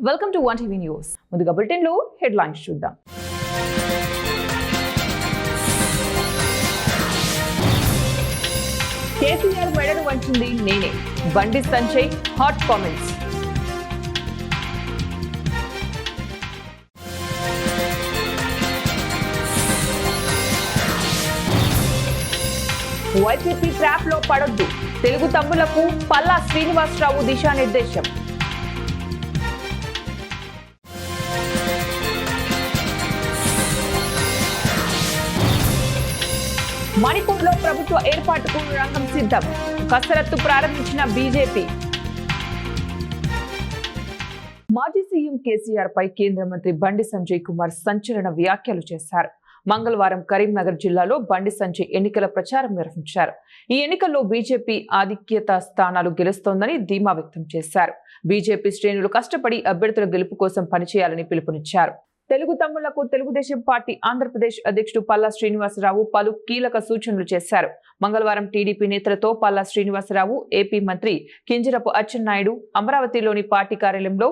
Welcome to 1TV news. ముందుగా bulletin లో headlines చూద్దాం. కేసీఆర్ మెడను వంచింది నేనే, Bandi Sanjay hot comments. YCP trap లో పడొద్దు, తెలుగు తమ్ములకు పల్లా శ్రీనివాసరావు దిశానిర్దేశం. మణిపూర్లో ప్రభుత్వ ఏర్పాటుకు రంగం సిద్ధం, కసరత్తు ప్రారంభించిన బీజేపీ. మాజీ సీఎం కేసీఆర్ పై కేంద్ర మంత్రి బండి సంజయ్ కుమార్ సంచలన వ్యాఖ్యలు చేశారు. మంగళవారం కరీంనగర్ జిల్లాలో బండి సంజయ్ ఎన్నికల ప్రచారం నిర్వహించారు. ఈ ఎన్నికల్లో బీజేపీ ఆధిక్యత స్థానాలు గెలుస్తోందని ధీమా వ్యక్తం చేశారు. బీజేపీ శ్రేణులు కష్టపడి అభ్యర్థుల గెలుపు కోసం పనిచేయాలని పిలుపునిచ్చారు. తెలుగు తమ్ముళ్లకు తెలుగుదేశం పార్టీ ఆంధ్రప్రదేశ్ అధ్యక్షుడు పల్లా శ్రీనివాసరావు పలు కీలక సూచనలు చేశారు. మంగళవారం టీడీపీ నేతలతో పల్లా శ్రీనివాసరావు, ఏపీ మంత్రి కింజరపు అచ్చెన్నాయుడు అమరావతిలోని పార్టీ కార్యాలయంలో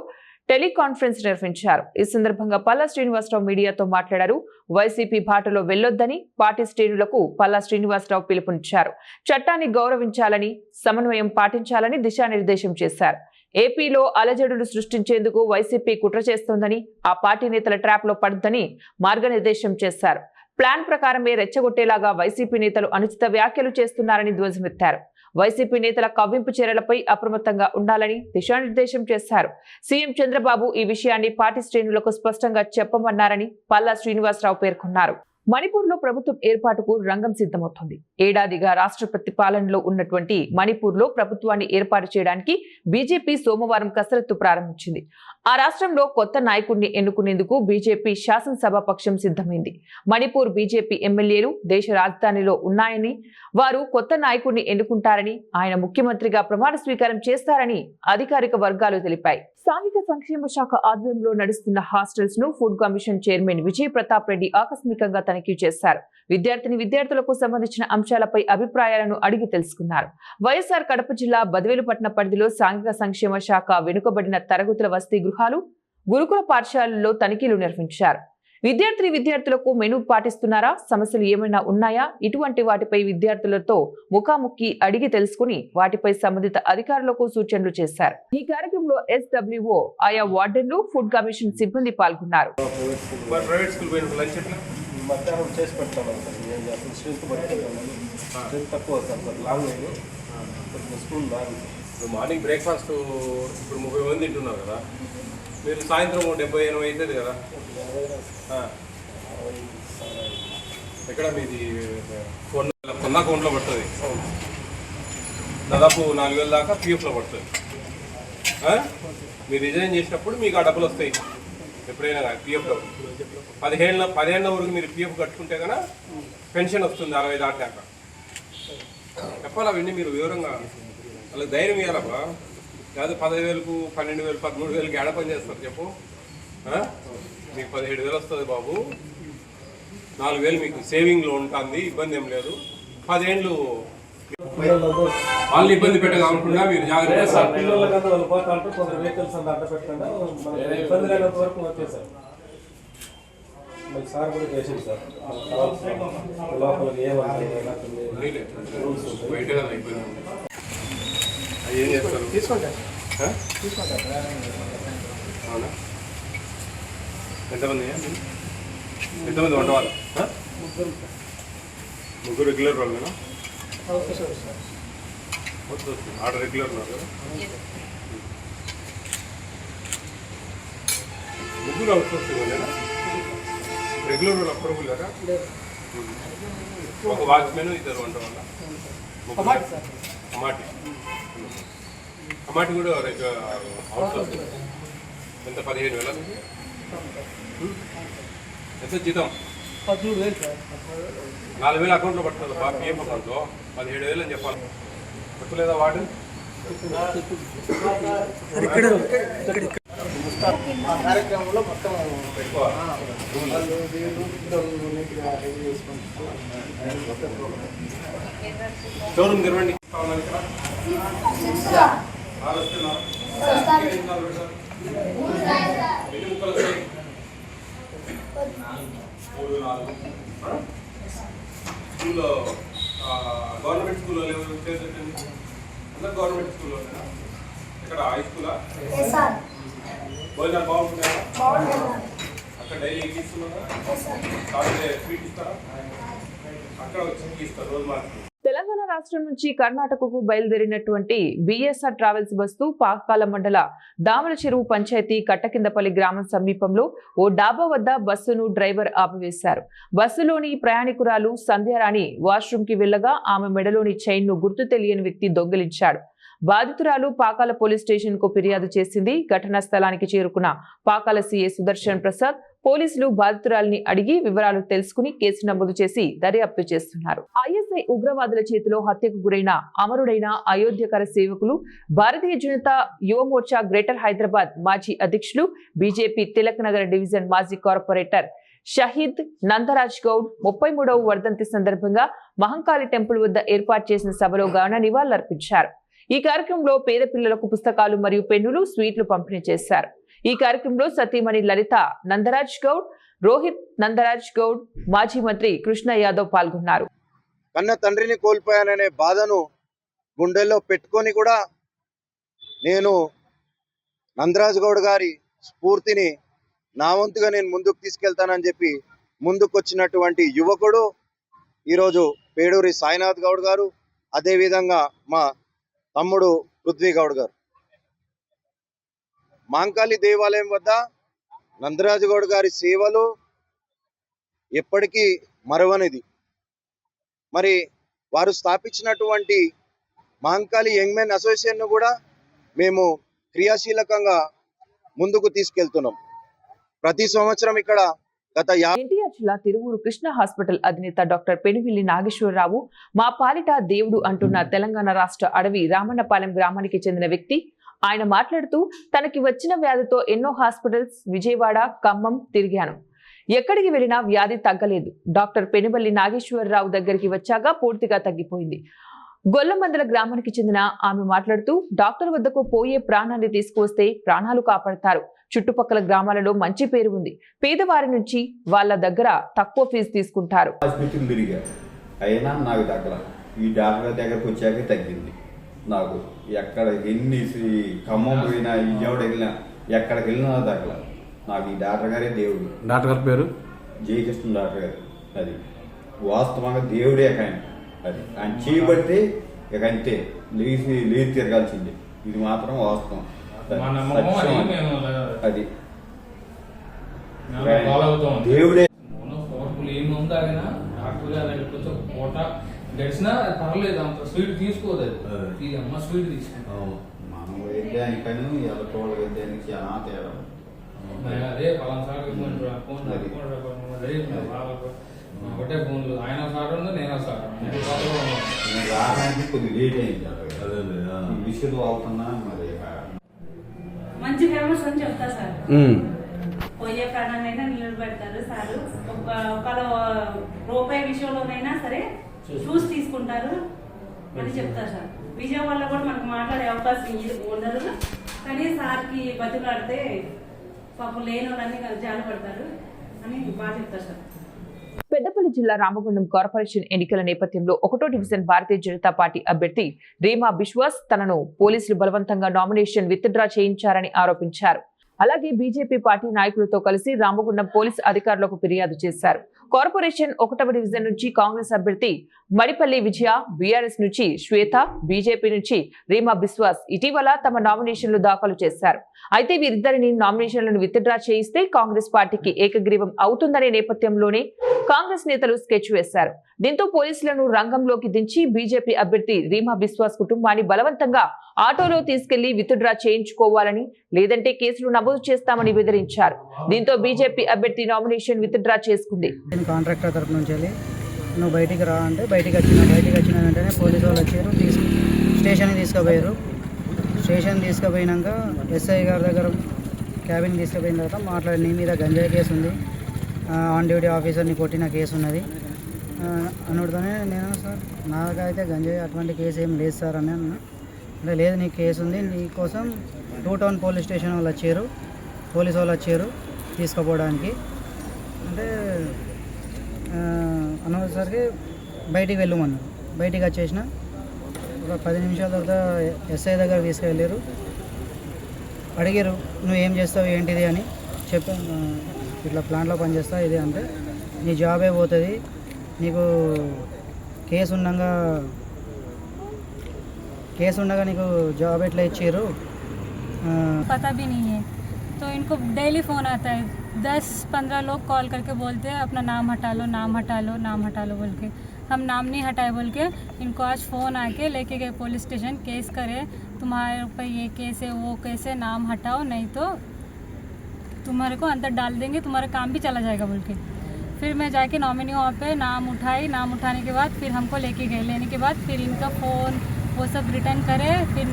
టెలికాన్ఫరెన్స్ నిర్వహించారు. ఈ సందర్భంగా పల్లా శ్రీనివాసరావు మీడియాతో మాట్లాడారు. వైసీపీ బాటలో వెళ్లొద్దని పార్టీ శ్రేణులకు పల్లా శ్రీనివాసరావు పిలుపునిచ్చారు. చట్టాన్ని గౌరవించాలని, సమన్వయం పాటించాలని దిశానిర్దేశం చేశారు. ఏపీలో అలజడులు సృష్టించేందుకు వైసీపీ కుట్ర చేస్తోందని, ఆ పార్టీ నేతల ట్రాప్ లో పడొద్దని మార్గనిర్దేశం చేశారు. ప్లాన్ ప్రకారమే రెచ్చగొట్టేలాగా వైసీపీ నేతలు అనుచిత వ్యాఖ్యలు చేస్తున్నారని ధ్వజమెత్తారు. వైసీపీ నేతల కవ్వింపు చర్యలపై అప్రమత్తంగా ఉండాలని దిశానిర్దేశం చేశారు. సీఎం చంద్రబాబు ఈ విషయాన్ని పార్టీ శ్రేణులకు స్పష్టంగా చెప్పమన్నారని పల్లా శ్రీనివాసరావు పేర్కొన్నారు. మణిపూర్లో ప్రభుత్వం ఏర్పాటుకు రంగం సిద్ధమవుతోంది. ఏడాదిగా రాష్ట్రపతి పాలనలో ఉన్నటువంటి మణిపూర్లో ప్రభుత్వాన్ని ఏర్పాటు చేయడానికి బీజేపీ సోమవారం కసరత్తు ప్రారంభించింది. ఆ రాష్ట్రంలో కొత్త నాయకుడిని ఎన్నుకునేందుకు బీజేపీ శాసనసభాపక్షం సిద్ధమైంది. మణిపూర్ బీజేపీ ఎమ్మెల్యేలు దేశ రాజధానిలో ఉన్నాయని, వారు కొత్త నాయకుడిని ఎన్నుకుంటారని, ఆయన ముఖ్యమంత్రిగా ప్రమాణ స్వీకారం చేస్తారని అధికారిక వర్గాలు తెలిపాయి. సాంఘిక సంక్షేమ శాఖ ఆధ్వర్యంలో నడుస్తున్న హాస్టల్స్ ను food commission chairman Vijay Pratap Reddy ఆకస్మికంగా తనిఖీ చేశారు. విద్యార్థులకు సంబంధించిన అంశాలపై అభిప్రాయాలను అడిగి తెలుసుకున్నారు. వైఎస్ఆర్ కడప జిల్లా బదివేలుపట్నం పరిధిలో సాంఘిక సంక్షేమ శాఖ వెనుకబడిన తరగతుల వసతి గృహాలు, గురుకుల పాఠశాలల్లో తనిఖీలు నిర్వహించారు. విద్యార్థులకు మెనూ పాటిస్తున్నారా, సమస్యలు ఏమైనా ఉన్నాయా, ఇటువంటి వాటిపై విద్యార్థులతో ముఖాముఖి అడిగి తెలుసుకుని వాటిపై సంబంధిత అధికారులకు సూచనలు చేశారు. ఈ కార్యక్రమంలో SWO, ఆయా వార్డెన్లు, ఫుడ్ కమిషన్ సిబ్బంది పాల్గొన్నారు. మార్నింగ్ బ్రేక్ఫాస్ట్ ఇప్పుడు 30 మంది తింటున్నారు కదా, మీరు సాయంత్రం 70-80 అవుతుంది కదా. ఎక్కడ మీది కొన్న అకౌంట్లో పడుతుంది, దాదాపు 4,000 దాకా PFలో పడుతుంది. మీరు రిజైన్ చేసినప్పుడు మీకు ఆ డబ్బులు వస్తాయి ఎప్పుడైనా కానీ. PFలో 15 వరకు మీరు PF కట్టుకుంటే కన్నా పెన్షన్ వస్తుంది 60 దాటాక. చెప్పాలి అవన్నీ మీరు వివరంగా, వాళ్ళకి ధైర్యం ఇవ్వాలబ్బా. కాదు 10,000కు 12,000 13,000కి ఏడ పని చేస్తారు చెప్పు. మీకు 17,000 వస్తుంది బాబు, 4,000 మీకు సేవింగ్లో ఉంటుంది, ఇబ్బంది ఏం లేదు. 10 ఏళ్ళు వాళ్ళు ఇబ్బంది పెట్టకుండా మీరు జాగ్రత్త. సార్ కూడా చేసింది సార్, లోపలికి ఏం చేస్తారు తీసుకుంటా. అవునా? ఎంతమంది వంట వాళ్ళు? ముగ్గురు రెగ్యులర్ వాళ్ళేనా? ఆర్డర్ రెగ్యులర్ ఉన్నారు కదా, ముగ్గురు అవుట్ సోర్సింగ్ వాళ్ళేనా? రెగ్యులర్ వాళ్ళు అప్రూవల్ లేరా? ఒక వాచ్మెన్, 2 వంట వాళ్ళ. అమాటి కూడా అవుట్ సోర్సింగ్. ఎంత 15,000? ఎంత జీతం? 4,000 అకౌంట్లో పడుతుంది బా, PF అకౌంట్లో 17,000 అని చెప్పాలి. పట్టులేదా వాడు? కార్యక్రమంలో మొత్తం షోరూమ్ తెరవండి. ఎన్ని ముక్కలు వస్తాయి? 3, 4. స్కూల్లో గవర్నమెంట్ స్కూల్లో చేసేటండి అందరు గవర్నమెంట్ స్కూల్లో ఇక్కడ హై స్కూలా? భోజనాలు బాగుంటున్నాయా? అక్కడ డైలీ ఇస్తున్నారా? సాటర్డే స్వీట్ ఇస్తారా? అక్కడ వచ్చి ఇస్తారు రోజు మార్కెట్. తెలంగాణ రాష్ట్రం నుంచి కర్ణాటకకు బయలుదేరినటువంటి బిఎస్ఆర్ ట్రావెల్స్ బస్సు పాకాల మండల దామల చెరువు పంచాయతీ కట్టకిందపల్లి గ్రామం సమీపంలో ఓ డాబా వద్ద బస్సును డ్రైవర్ ఆపివేశారు. బస్సులోని ప్రయాణికురాలు సంధ్యారాణి వాష్రూమ్ కి వెళ్లగా ఆమె మెడలోని చైన్ ను గుర్తు తెలియని వ్యక్తి దొంగిలించాడు. బాధితురాలు పాకాల పోలీస్ స్టేషన్ కు ఫిర్యాదు చేసింది. ఘటనా స్థలానికి చేరుకున్న పాకాల సీఏ సుదర్శన్ ప్రసాద్ పోలీసులు బాధితురాలిని అడిగి వివరాలు తెలుసుకుని కేసు నమోదు చేసి దర్యాప్తు చేస్తున్నారు. ఐఎస్ఐ ఉగ్రవాదుల చేతిలో హత్యకు గురైన అమరుడైన అయోధ్యకర సేవకులు భారతీయ జనతా యువ మోర్చా గ్రేటర్ హైదరాబాద్ మాజీ అధ్యక్షులు బీజేపీ తిలక్ నగర్ డివిజన్ మాజీ కార్పొరేటర్ షహీద్ నందరాజ్ గౌడ్ 33వ వర్ధంతి సందర్భంగా మహంకాళి టెంపుల్ వద్ద ఏర్పాటు చేసిన సభలో ఘన నివాళులర్పించారు. ఈ కార్యక్రమంలో పేద పిల్లలకు పుస్తకాలు మరియు పెన్నులు, స్వీట్లు పంపిణీ చేశారు. ఈ కార్యక్రమంలో సతీమణి లలిత నందరాజ్ గౌడ్, రోహిత్ నందరాజ్ గౌడ్, మాజీ మంత్రి కృష్ణ యాదవ్ పాల్గొన్నారు. కన్న తండ్రిని కోల్పోయాననే బాధను గుండెల్లో పెట్టుకొని కూడా నేను నందరాజ్ గౌడ్ గారి స్ఫూర్తిని నా వంతుగా నేను ముందుకు తీసుకెళ్తానని చెప్పి ముందుకొచ్చినటువంటి యువకుడు ఈరోజు పేడూరి సాయినాథ్ గౌడ్ గారు, అదేవిధంగా మా తమ్ముడు పృథ్వీ గౌడ్ గారు. మాంకాళి దేవాలయం వద్ద నందరాజ్ గౌడ్ గారి సేవలు ఎప్పటికీ మరవనిది. మరి వారు స్థాపించినటువంటి మాంకాళి యంగ్ మెన్ అసోసియేషన్ను కూడా మేము క్రియాశీలకంగా ముందుకు తీసుకెళ్తున్నాం. ప్రతి సంవత్సరం ఇక్కడ ఎన్టీఆర్ జిల్లా తిరువూరు కృష్ణ హాస్పిటల్ అధినేత డాక్టర్ పెనువిల్లి నాగేశ్వరరావు మా పాలిట దేవుడు అంటున్న తెలంగాణ రాష్ట్ర అడవి రామన్నపాలెం గ్రామానికి చెందిన వ్యక్తి. ఆయన మాట్లాడుతూ తనకి వచ్చిన వ్యాధితో ఎన్నో హాస్పిటల్స్ విజయవాడ, ఖమ్మం తిరిగాను. ఎక్కడికి వెళ్ళినా వ్యాధి తగ్గలేదు. డాక్టర్ పెనువల్లి నాగేశ్వరరావు దగ్గరికి వచ్చాక పూర్తిగా తగ్గిపోయింది. గొల్లమందల గ్రామానికి చెందిన ఆమె మాట్లాడుతూ డాక్టర్ వద్దకు పోయే ప్రాణాన్ని తీసుకువస్తే ప్రాణాలు కాపాడతారు. చుట్టుపక్కల గ్రామాలలో మంచి పేరు ఉంది. పేదవారి నుంచి వాళ్ళ దగ్గర తక్కువ ఫీజు తీసుకుంటారు. అయినా నాకు దగ్గర ఈ డాక్టర్ దగ్గరకు వచ్చాక తగ్గింది. నాకు ఎక్కడ ఎన్ని ఖమ్మం పోయినా, విజయవాడ వెళ్ళినా, ఎక్కడికి వెళ్ళినా దగ్గర నాకు ఈ డాక్టర్ గారే దేవుడు. డాక్టర్ గారి పేరు జయకృష్ణ డాక్టర్ గారు. అది వాస్తవంగా దేవుడే ఆయన. అది ఆయన చేయబడితే ఇక అంతే లేచి తిరగాల్సిందే. ఇది మాత్రం వాస్తవం. అది దేవుడే. గడిచినా పర్లేదు, అంత స్వీట్ తీసుకోదు. అది అమ్మ స్వీట్ తీసుకుంటాం. మన వైద్యానికని ఎలక్ట్రోల్ వైద్యానికి చాలా తేడా. అదే పలాసారి ఒకటే ఫోన్లు ఆయన సార్ నేను సార్ రావడానికి కొద్ది లేట్ అయింది. విషయం అవుతున్నా మరి మంచి ఫేమస్ అని చెప్తా సార్. పోయే ప్రాణాలైనా నిలబెడతారు సార్. ఒకవేళ రూపాయి విషయంలోనైనా సరే చూసి తీసుకుంటారు అని చెప్తారు సార్. విజయవాడలో కూడా మనకు మాట్లాడే అవకాశం ఉండదు. కానీ సార్కి బతిలాడితే పాపం లేని వాళ్ళని జాలపడతారు అని బాగా చెప్తారు సార్. పెద్దపల్లి జిల్లా రామగుండం కార్పొరేషన్ ఎన్నికల నేపథ్యంలో 1వ డివిజన్ భారతీయ జనతా పార్టీ అభ్యర్థి రీమా బిశ్వాస్ తనను పోలీసులు బలవంతంగా నామినేషన్ విత్డ్రా చేయించారని ఆరోపించారు. అలాగే బీజేపీ పార్టీ నాయకులతో కలిసి రామగుండం పోలీసు అధికారులకు ఫిర్యాదు చేశారు. కార్పొరేషన్ 1వ డివిజన్ నుంచి కాంగ్రెస్ అభ్యర్థి మడిపల్లి విజయ, బీఆర్ఎస్ నుంచి శ్వేత, బీజేపీ నుంచి రీమా బిశ్వాస్ ఇటీవల తమ నామినేషన్లు దాఖలు చేశారు. అయితే వీరిద్దరిని నామినేషన్లను విత్డ్రా చేయిస్తే కాంగ్రెస్ పార్టీకి ఏకగ్రీవం అవుతుందనే నేపథ్యంలోనే కాంగ్రెస్ నేతలు స్కెచ్ వేశారు. దీంతో పోలీసులను రంగంలోకి దించి బీజేపీ అభ్యర్థి రీమా బిశ్వాస్ కుటుంబాన్ని బలవంతంగా ఆటోలో తీసుకెళ్లి విత్డ్రా చేయించుకోవాలని, లేదంటే కేసులు నమోదు చేస్తామని బెదిరించారు. దీంతో బీజేపీ అభ్యర్థి నామినేషన్ విత్డ్రా చేసుకుంది. కాంట్రాక్టర్ తరపు నుంచి నువ్వు బయటికి రా అంటే బయటికి వచ్చిన వెంటనే పోలీసు వాళ్ళు వచ్చారు. స్టేషన్కి తీసుకుపోయారు. స్టేషన్ తీసుకుపోయినాక ఎస్ఐ గారి దగ్గర క్యాబిన్ తీసుకుపోయిన తర్వాత మాట్లాడి నీ మీద గంజాయి కేసు ఉంది, ఆన్ డ్యూటీ ఆఫీసర్ని కొట్టిన కేసు ఉన్నది అనుడితోనే నేను సార్ నాకైతే గంజాయి అటువంటి కేసు ఏం లేదు సార్ అని అన్నా. అంటే లేదు నీకు కేసు ఉంది, నీకోసం టూ టౌన్ పోలీస్ స్టేషన్ వాళ్ళు వచ్చారు, పోలీసు వాళ్ళు వచ్చారు తీసుకుపోవడానికి. అంటే అనవసరికి బయటికి వెళ్ళమన్నారు. బయటికి వచ్చేసిన ఒక 10 నిమిషాల తర్వాత ఎస్ఐ దగ్గర తీసుకెళ్ళారు. అడిగారు, నువ్వు ఏం చేస్తావు ఏంటిది అని చెప్పాను. ఇట్లా ప్లాంట్లో పనిచేస్తా ఇది అంటే, నీ జాబే పోతుంది, నీకు కేసు ఉండగా నీకు జాబ్ ఎట్లా ఇచ్చారు. पता भी नहीं है, तो इनको डेली फ़ोन आता है, 10-15 लोग कॉल करके बोलते हैं अपना नाम हटा लो, नाम हटा लो, नाम हटा लो बोल के. हम नाम नहीं हटाए बोल के इनको आज फ़ोन आके लेके गए पुलिस स्टेशन. केस करे, तुम्हारे ऊपर ये केस है, वो केस है, नाम हटाओ नहीं तो तुम्हारे को अंदर डाल देंगे, तुम्हारा काम भी चला जाएगा बोल के. फिर मैं जाके नॉमिनी वहाँ पे नाम उठाई. नाम उठाने के बाद फिर हमको लेके गए. लेने के बाद फिर इनका फ़ोन वो सब रिटर्न करे. फिर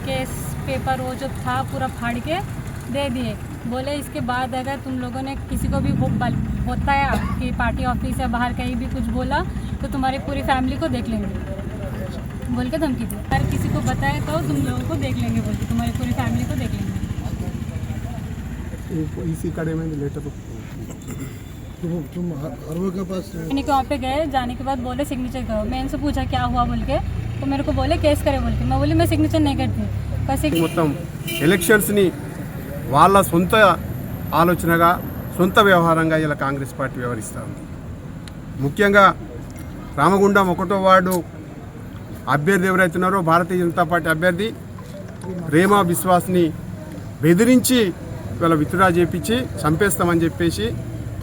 केस पेपर वो जो था पूरा फाड़ के दे दिए. बोले इसके बाद अगर तुम लोगों ने किसी को भी बताया कि पार्टी ऑफिस या बाहर कहीं भी कुछ बोला तो तुम्हारी पूरी फैमिली को देख लेंगे बोल के धमकी दी. अगर किसी को बताए तो तुम लोगों को देख लेंगे बोल के, तुम्हारी पूरी फैमिली को देख लेंगे. इसी कड़े में लेटर तुम आरओ के पास यानी कि वहाँ पे गए. जाने के बाद बोले सिग्नेचर करो. मैं इनसे पूछा क्या हुआ बोल के, तो मेरे को बोले केस करे बोल के. मैं बोली मैं सिग्नेचर नहीं करती. మొత్తం ఎలక్షన్స్ని వాళ్ళ సొంత ఆలోచనగా, సొంత వ్యవహారంగా ఇలా కాంగ్రెస్ పార్టీ వ్యవహరిస్తూ ఉంది. ముఖ్యంగా రామగుండం 1వ వార్డు అభ్యర్థి ఎవరైతున్నారో భారతీయ జనతా పార్టీ అభ్యర్థి రేమా బిశ్వాస్ని బెదిరించి వీళ్ళ విత్డ్రా చేపించి చంపేస్తామని చెప్పేసి,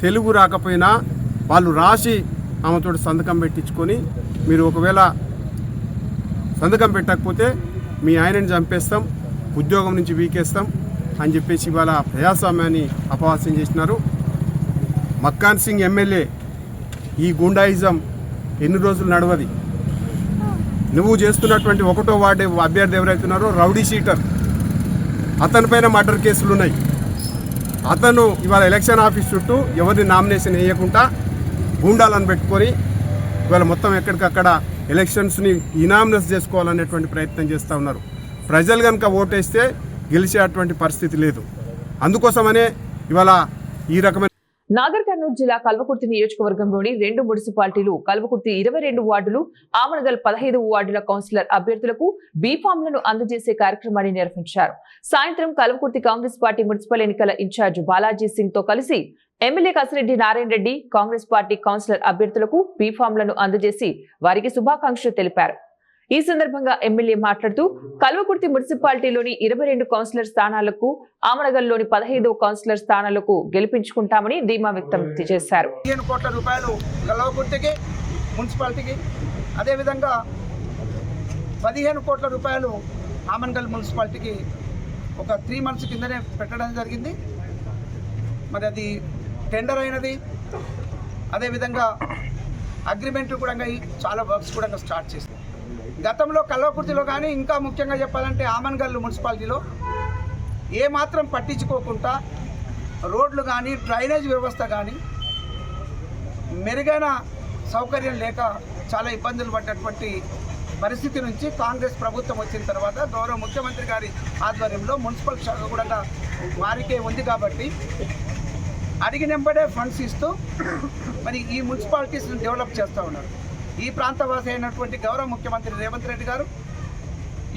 తెలుగు రాకపోయినా వాళ్ళు రాసి ఆమెతో సంతకం పెట్టించుకొని, మీరు ఒకవేళ సంతకం పెట్టకపోతే మీ ఆయనని చంపేస్తాం, ఉద్యోగం నుంచి వీకేస్తాం అని చెప్పేసి ఇవాళ ప్రజాస్వామ్యాన్ని అపహాస్యం చేసినారు. మక్కాన్ సింగ్ ఎమ్మెల్యే ఈ గుండాయిజం ఎన్ని రోజులు నడవది. నువ్వు చేస్తున్నటువంటి 1వ వార్డు అభ్యర్థి ఎవరైతున్నారో రౌడీ షీటర్, అతనిపైన మర్డర్ కేసులు ఉన్నాయి. అతను ఇవాళ ఎలక్షన్ ఆఫీస్ చుట్టూ ఎవరిని నామినేషన్ వేయకుండా గూండాలను పెట్టుకొని ఇవాళ మొత్తం ఎక్కడికక్కడ ఎలక్షన్స్ని ఇనామినస్ చేసుకోవాలనేటువంటి ప్రయత్నం చేస్తూ ఉన్నారు. ప్రజలు కనుక ఓటేస్తే గెలిచేటువంటి పరిస్థితి లేదు. అందుకోసమనే ఇవాళ ఈ రకమైన నాగర్ కర్నూలు జిల్లా కల్వకుర్తి నియోజకవర్గంలోని 2 మున్సిపాలిటీలు కల్వకుర్తి 22 వార్డులు, ఆమనగల్ 15 వార్డుల కౌన్సిలర్ అభ్యర్థులకు బీఫామ్లను అందజేసే కార్యక్రమాన్ని నిర్వహించారు. సాయంత్రం కల్వకుర్తి కాంగ్రెస్ పార్టీ మున్సిపల్ ఎన్నికల ఇన్ఛార్జ్ బాలాజీ సింగ్ తో కలిసి MLA Kasireddy Narayana Reddy Congress party councillor అభ్యర్థులకు బీఫామ్లను అందజేసి వారికి శుభాకాంక్షలు తెలిపారు. ఈ సందర్భంగా ఎమ్మెల్యే మాట్లాడుతూ కల్వకుర్తి మున్సిపాలిటీలోని 22 కౌన్సిలర్ స్థానాలకు, ఆమనగల్లోని 15వ కౌన్సిలర్ స్థానాలకు గెలిపించుకుంటామని ధీమా వ్యక్తం చేశారు. 15 కోట్ల రూపాయలు కల్వకుర్తికి మున్సిపాలిటీకి, అదేవిధంగా 15 కోట్ల రూపాయలు ఆమనగల్ మున్సిపాలిటీకి ఒక 3 months కిందనే పెట్టడం జరిగింది. మరి అది టెండర్ అయినది. అదేవిధంగా అగ్రిమెంట్ కూడా చాలా వర్క్స్ కూడా స్టార్ట్ చేసింది. గతంలో కల్వకుర్తిలో కానీ, ఇంకా ముఖ్యంగా చెప్పాలంటే ఆమనగల్ మున్సిపాలిటీలో ఏమాత్రం పట్టించుకోకుండా రోడ్లు కానీ, డ్రైనేజ్ వ్యవస్థ కానీ, మెరుగైన సౌకర్యం లేక చాలా ఇబ్బందులు పడ్డటువంటి పరిస్థితి నుంచి కాంగ్రెస్ ప్రభుత్వం వచ్చిన తర్వాత గౌరవ ముఖ్యమంత్రి గారి ఆధ్వర్యంలో మున్సిపల్ శాఖ కూడా వారికే ఉంది కాబట్టి అడిగినెంబడే ఫండ్స్ ఇస్తూ మరి ఈ మున్సిపాలిటీస్ని డెవలప్ చేస్తూ ఉన్నారు. ఈ ప్రాంతవాసి అయినటువంటి గౌరవ ముఖ్యమంత్రి రేవంత్ రెడ్డి గారు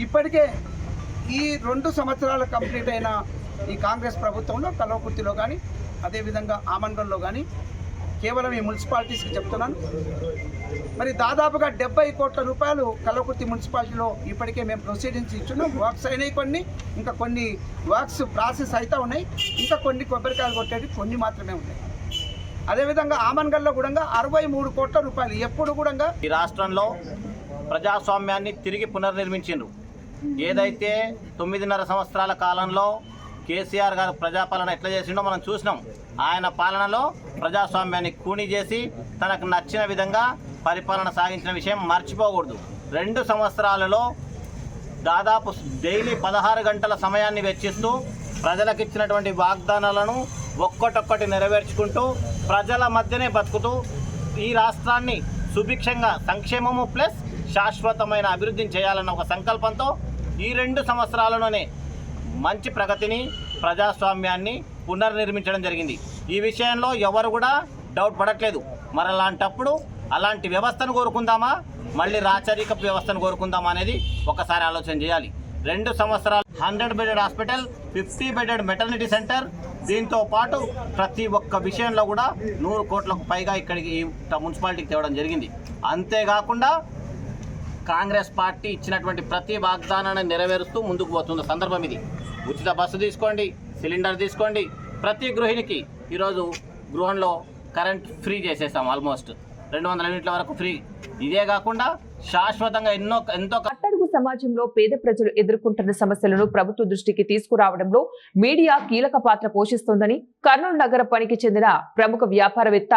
ఇప్పటికే ఈ 2 సంవత్సరాలు కంప్లీట్ అయిన ఈ కాంగ్రెస్ ప్రభుత్వంలో కల్వకుర్తిలో కానీ, అదేవిధంగా ఆమన్గల్లో కానీ, కేవలం ఈ మున్సిపాలిటీస్కి చెప్తున్నాను, మరి దాదాపుగా 70 కోట్ల రూపాయలు కల్వకుర్తి మున్సిపాలిటీలో ఇప్పటికే మేము ప్రొసీడింగ్స్ ఇచ్చున్నాం. వర్క్స్ అయినాయి కొన్ని, ఇంకా కొన్ని వర్క్స్ ప్రాసెస్ అయితే ఉన్నాయి, ఇంకా కొన్ని కొబ్బరికాయలు కొట్టేది కొన్ని మాత్రమే ఉన్నాయి. అదేవిధంగా ఆమన్గల్లో కూడా 63 కోట్ల రూపాయలు ఎప్పుడు కూడా ఈ రాష్ట్రంలో ప్రజాస్వామ్యాన్ని తిరిగి పునర్నిర్మించిండ్రు. ఏదైతే 9.5 సంవత్సరాల కాలంలో కేసీఆర్ గారు ప్రజాపాలన ఎట్లా చేసిండో మనం చూసినాం. ఆయన పాలనలో ప్రజాస్వామ్యాన్ని కూని చేసి తనకు నచ్చిన విధంగా పరిపాలన సాగించిన విషయం మర్చిపోకూడదు. 2 సంవత్సరాలలో దాదాపు డైలీ 16 గంటల సమయాన్ని వెచ్చిస్తూ ప్రజలకు ఇచ్చినటువంటి వాగ్దానాలను ఒక్కొక్కటి నెరవేర్చుకుంటూ ప్రజల మధ్యనే బతుకుతూ ఈ రాష్ట్రాన్ని సుభిక్షంగా సంక్షేమము ప్లస్ శాశ్వతమైన అభివృద్ధిని చేయాలన్న ఒక సంకల్పంతో ఈ 2 సంవత్సరాలలోనే మంచి ప్రగతిని, ప్రజాస్వామ్యాన్ని పునర్నిర్మించడం జరిగింది. ఈ విషయంలో ఎవరు కూడా డౌట్ పడట్లేదు. మరి అలాంటప్పుడు అలాంటి వ్యవస్థను కోరుకుందామా, మళ్ళీ రాచరిక వ్యవస్థను కోరుకుందామా అనేది ఒకసారి ఆలోచన చేయాలి. 2 సంవత్సరాలు 100 bedded hospital, 50 bedded maternity centre, దీంతో పాటు ప్రతి ఒక్క విషయంలో కూడా 100 కోట్లకు పైగా ఇక్కడికి మున్సిపాలిటీకి తేవడం జరిగింది. అంతేకాకుండా కాంగ్రెస్ పార్టీ ఇచ్చినటువంటి ప్రతి వాగ్దానాన్ని నెరవేరుస్తూ ముందుకు పోతున్న సందర్భం ఇది. ఉచిత బస్సు తీసుకోండి, సిలిండర్ తీసుకోండి, ప్రతి గృహిణికి ఈరోజు గృహంలో కరెంట్ ఫ్రీ చేసేసాం. ఆల్మోస్ట్ 200 యూనిట్ల వరకు ఫ్రీ. ఇదే కాకుండా శాశ్వతంగా ఎంతో అట్టడుగు సమాజంలో పేద ప్రజలు ఎదుర్కొంటున్న సమస్యలను ప్రభుత్వ దృష్టికి తీసుకురావడంలో మీడియా కీలక పాత్ర పోషిస్తోందని కర్నూలు నగర పనికి చెందిన ప్రముఖ వ్యాపారవేత్త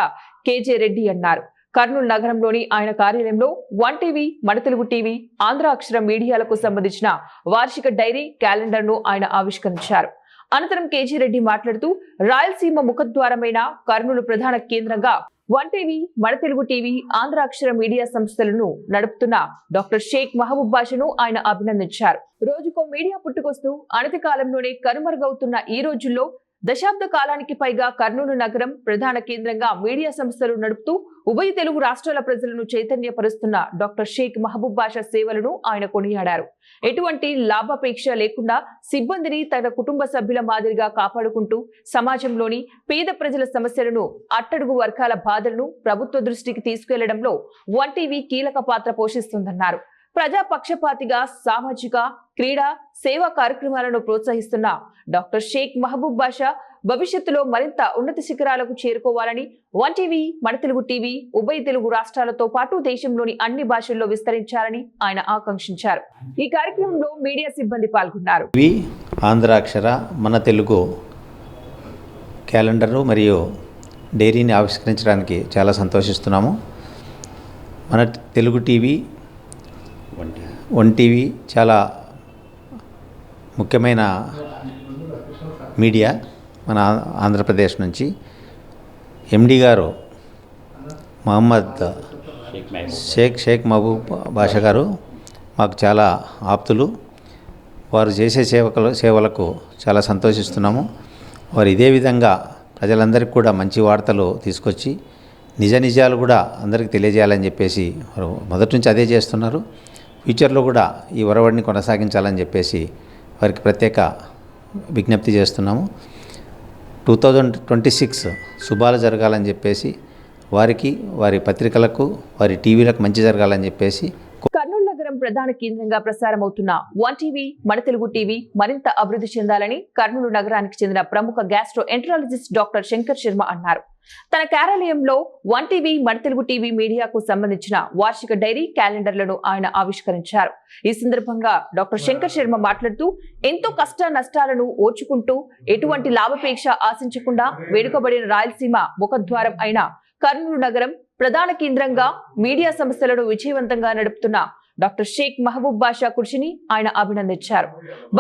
కేజే రెడ్డి అన్నారు. కర్నూలు నగరంలోని ఆయన కార్యాలయంలో 1 టీవీ, మన తెలుగు టీవీ, ఆంధ్ర అక్షరం మీడియాలకు సంబంధించిన వార్షిక డైరీ క్యాలెండర్ ను ఆయన ఆవిష్కరించారు. అనంతరం కేజీ రెడ్డి మాట్లాడుతూ రాయలసీమ ముఖద్వారమైన కర్నూలు ప్రధాన కేంద్రంగా 1 టీవీ, మన తెలుగు టీవీ, ఆంధ్ర అక్షర మీడియా సంస్థలను నడుపుతున్న డాక్టర్ షేక్ మహబూబ్ బాషాను ఆయన అభినందించారు. రోజుకో మీడియా పుట్టుకొస్తూ అనతి కాలంలోనే కనుమరుగవుతున్న ఈ రోజుల్లో దశాబ్ద కాలానికి పైగా కర్నూలు నగరం ప్రధాన కేంద్రంగా మీడియా సంస్థలు నడుపుతూ ఉభయ తెలుగు రాష్ట్రాల ప్రజలను చైతన్యపరుస్తున్న డాక్టర్ షేక్ మహబూబ్ బాషా సేవలను ఆయన కొనియాడారు. ఎటువంటి లాభాపేక్ష లేకుండా సిబ్బందిని తన కుటుంబ సభ్యుల మాదిరిగా కాపాడుకుంటూ సమాజంలోని పేద ప్రజల సమస్యలను, అట్టడుగు వర్గాల బాధలను ప్రభుత్వ దృష్టికి తీసుకెళ్లడంలో 1 టీవీ కీలక పాత్ర పోషిస్తుందన్నారు. ప్రజా పక్షపాతిగా సామాజిక, క్రీడా, సేవా కార్యక్రమాలను ప్రోత్సహిస్తున్న డాక్టర్ షేక్ మహబూబ్ బాషా భవిష్యత్తులో మరింత ఉన్నత శిఖరాలకు చేరుకోవాలని 1 టీవీ, మన తెలుగు టీవీ ఉభయ తెలుగు రాష్ట్రాలతో పాటు దేశంలోని అన్ని భాషల్లో విస్తరించాలని ఆయన ఆకాంక్షించారు. ఈ కార్యక్రమంలో మీడియా సిబ్బంది పాల్గొన్నారు. ఆంధ్ర అక్షర, మన తెలుగు క్యాలెండరు మరియు డైరీని ఆవిష్కరించడానికి చాలా సంతోషిస్తున్నాము. మన తెలుగు టీవీ, 1 టీవీ చాలా ముఖ్యమైన మీడియా. మన ఆంధ్రప్రదేశ్ నుంచి ఎండి గారు మహమ్మద్ షేక్ మహబూబ్ బాషా గారు మాకు చాలా ఆప్తులు. వారు చేసే సేవలకు చాలా సంతోషిస్తున్నాము. వారు ఇదే విధంగా ప్రజలందరికీ కూడా మంచి వార్తలు తీసుకొచ్చి నిజాలు కూడా అందరికీ తెలియజేయాలని చెప్పేసి వారు మొదటి నుంచి అదే చేస్తున్నారు. ఫ్యూచర్లో కూడా ఈ ఒరవడిని కొనసాగించాలని చెప్పేసి వారికి ప్రత్యేక విజ్ఞప్తి చేస్తున్నాము. 2026 శుభాలు జరగాలని చెప్పేసి వారికి, వారి పత్రికలకు, వారి టీవీలకు మంచి జరగాలని చెప్పేసి. కర్నూలు నగరం ప్రధాన కేంద్రంగా ప్రసారమవుతున్న 1 టీవీ, మన తెలుగు టీవీ మరింత అభివృద్ధి చెందాలని కర్నూలు నగరానికి చెందిన ప్రముఖ gastro enterologist doctor Shankar Sharma అన్నారు. తన కార్యాలయంలో 1 టీవీ, మన తెలుగు టీవీ మీడియాకు సంబంధించిన వార్షిక డైరీ క్యాలెండర్లను ఆయన ఆవిష్కరించారు. ఈ సందర్భంగా డాక్టర్ శంకర్ శర్మ మాట్లాడుతూ ఎంతో కష్ట నష్టాలను ఓర్చుకుంటూ ఎటువంటి లాభాపేక్ష ఆశించకుండా వెనుకబడిన రాయలసీమ ముఖద్వారం అయిన కర్నూలు నగరం ప్రధాన కేంద్రంగా మీడియా సంస్థలను విజయవంతంగా నడుపుతున్న డాక్టర్ షేక్ మహబూబ్ బాషా కృషిని ఆయన అభినందించారు.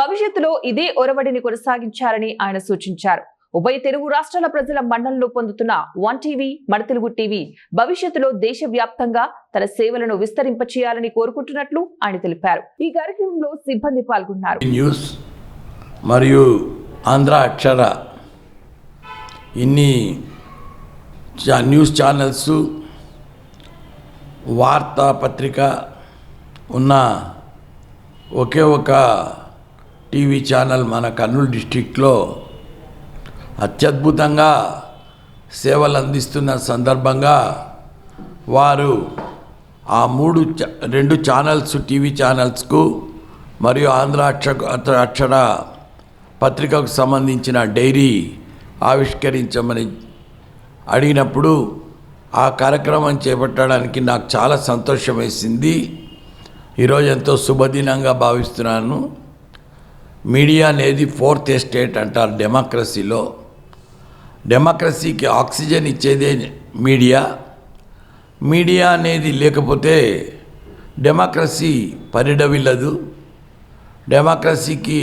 భవిష్యత్తులో ఇదే ఒరవడిని కొనసాగించాలని ఆయన సూచించారు. ఉభయ తెలుగు రాష్ట్రాల ప్రజల మన్ననలు పొందుతున్న 1 టీవీ, మన తెలుగు టీవీ భవిష్యత్తులో దేశవ్యాప్తంగా తన సేవలను విస్తరింపచేయాలని కోరుకుంటున్నట్లు ఆయన తెలిపారు. ఈ కార్యక్రమంలో సిబ్బంది పాల్గొన్నారు. న్యూస్ మరియు ఆంధ్ర అక్షర ఇన్ని న్యూస్ ఛానల్స్, వార్తాపత్రిక ఉన్న ఒకే ఒక టీవీ ఛానల్ మన కర్నూలు డిస్టిక్లో అత్యద్భుతంగా సేవలు అందిస్తున్న సందర్భంగా వారు ఆ 2 ఛానల్స్, టీవీ ఛానల్స్కు మరియు ఆంధ్ర అక్షర పత్రికకు సంబంధించిన డైరీ ఆవిష్కరించమని అడిగినప్పుడు ఆ కార్యక్రమం చేపట్టడానికి నాకు చాలా సంతోషం వేసింది. ఈరోజు ఎంతో శుభదినంగా భావిస్తున్నాను. మీడియా అనేది 4th ఎస్టేట్ అంటారు డెమోక్రసీలో. డెమోక్రసీకి ఆక్సిజన్ ఇచ్చేదే మీడియా. మీడియా అనేది లేకపోతే డెమోక్రసీ పరిడవిల్లదు. డెమోక్రసీకి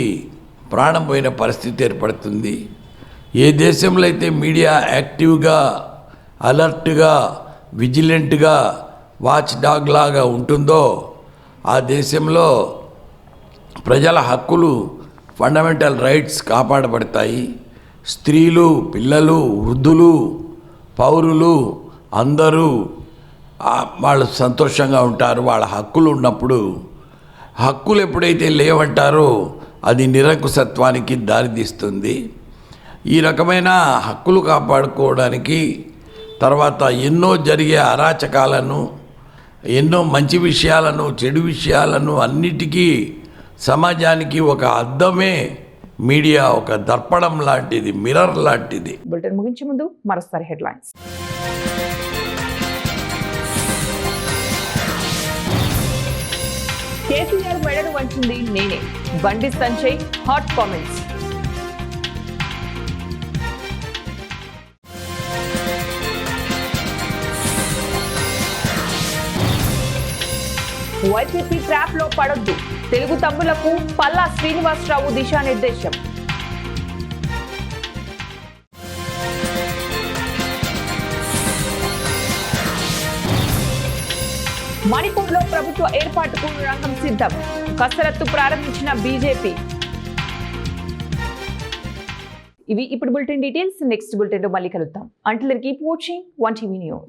ప్రాణం పోయిన పరిస్థితి ఏర్పడుతుంది. ఏ దేశంలో అయితే మీడియా యాక్టివ్గా, అలర్ట్గా, విజిలెంట్గా, వాచ్ డాగ్ లాగా ఉంటుందో ఆ దేశంలో ప్రజల హక్కులు ఫండమెంటల్ రైట్స్ కాపాడబడతాయి. స్త్రీలు, పిల్లలు, వృద్ధులు, పౌరులు అందరూ వాళ్ళు సంతోషంగా ఉంటారు. వాళ్ళ హక్కులు ఉన్నప్పుడు, హక్కులు ఎప్పుడైతే లేవంటారో అది నిరంకుశత్వానికి దారితీస్తుంది. ఈ రకమైన హక్కులు కాపాడుకోవడానికి తర్వాత ఎన్నో జరిగే అరాచకాలను, ఎన్నో మంచి విషయాలను, చెడు విషయాలను అన్నిటికీ సమాజానికి ఒక అద్దమే మీడియా, ఒక దర్పణం లాంటిది, మిర్రర్ లాంటిది. బులెటిన్ ముగించే ముందు మరోసారి హెడ్లైన్స్. కేసీఆర్ మెడను వంచింది నేనే, Bandi Sanjay hot comments. YCP trap లో పడొద్దు, తెలుగు తమ్ములకు పల్లా శ్రీనివాసరావు దిశానిర్దేశం. మణిపూర్లో ప్రభుత్వ ఏర్పాటుకు రంగం సిద్ధం, కసరత్తు ప్రారంభించిన బీజేపీ. ఇవి ఇప్పుడు బులెటిన్ డీటెయిల్స్. నెక్స్ట్ బులెటిన్ లో మళ్ళీ కలుద్దాం. Until then keep watching 1TV news.